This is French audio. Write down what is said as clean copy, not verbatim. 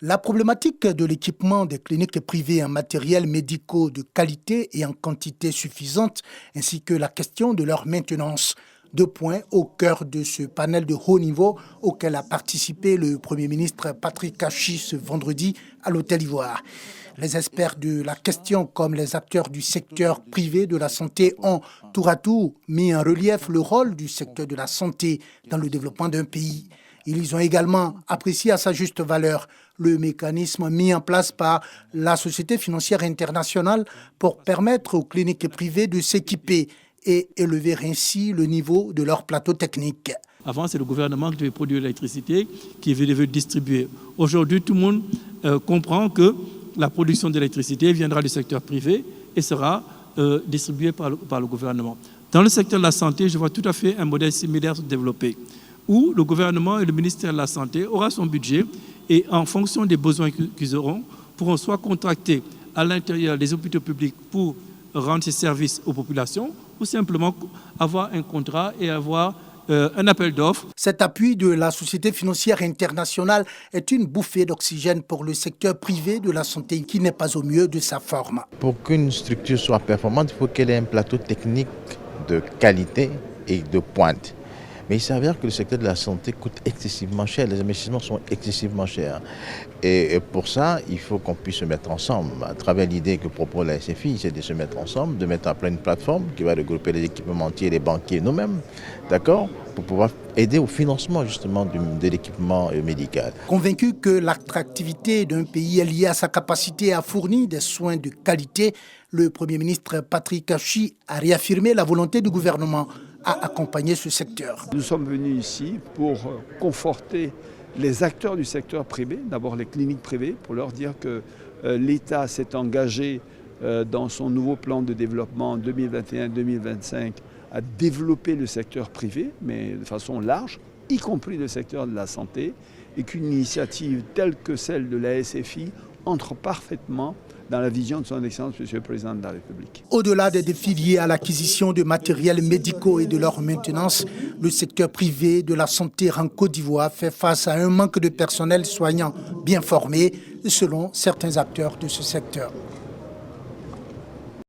La problématique de l'équipement des cliniques privées en matériel médicaux de qualité et en quantité suffisante, ainsi que la question de leur maintenance. Deux points au cœur de ce panel de haut niveau auquel a participé le Premier ministre Patrick Kachi ce vendredi à l'Hôtel Ivoire. Les experts de la question, comme les acteurs du secteur privé de la santé, ont tour à tour mis en relief le rôle du secteur de la santé dans le développement d'un pays. Ils ont également apprécié à sa juste valeur le mécanisme mis en place par la Société financière internationale pour permettre aux cliniques privées de s'équiper et élever ainsi le niveau de leur plateau technique. Avant, c'est le gouvernement qui devait produire l'électricité, qui devait distribuer. Aujourd'hui, tout le monde comprend que la production d'électricité viendra du secteur privé et sera distribuée par le gouvernement. Dans le secteur de la santé, je vois tout à fait un modèle similaire se développer, où le gouvernement et le ministère de la Santé aura son budget et en fonction des besoins qu'ils auront, pourront soit contracter à l'intérieur des hôpitaux publics pour rendre ces services aux populations ou simplement avoir un contrat et avoir un appel d'offres. Cet appui de la Société financière internationale est une bouffée d'oxygène pour le secteur privé de la santé qui n'est pas au mieux de sa forme. Pour qu'une structure soit performante, il faut qu'elle ait un plateau technique de qualité et de pointe. Mais il s'avère que le secteur de la santé coûte excessivement cher, les investissements sont excessivement chers. Et pour ça, il faut qu'on puisse se mettre ensemble. À travers l'idée que propose la SFI, c'est de se mettre ensemble, de mettre en place une plateforme qui va regrouper les équipementiers, les banquiers, nous-mêmes, d'accord, pour pouvoir aider au financement justement de l'équipement médical. Convaincu que l'attractivité d'un pays est liée à sa capacité à fournir des soins de qualité, le Premier ministre Patrick Kachi a réaffirmé la volonté du gouvernement à accompagner ce secteur. Nous sommes venus ici pour conforter les acteurs du secteur privé, d'abord les cliniques privées, pour leur dire que l'État s'est engagé dans son nouveau plan de développement 2021-2025 à développer le secteur privé, mais de façon large, y compris le secteur de la santé, et qu'une initiative telle que celle de la SFI entre parfaitement dans la vision de son Excellence, Monsieur le Président de la République. Au-delà des défis liés à l'acquisition de matériels médicaux et de leur maintenance, le secteur privé de la santé en Côte d'Ivoire fait face à un manque de personnel soignant bien formé, selon certains acteurs de ce secteur.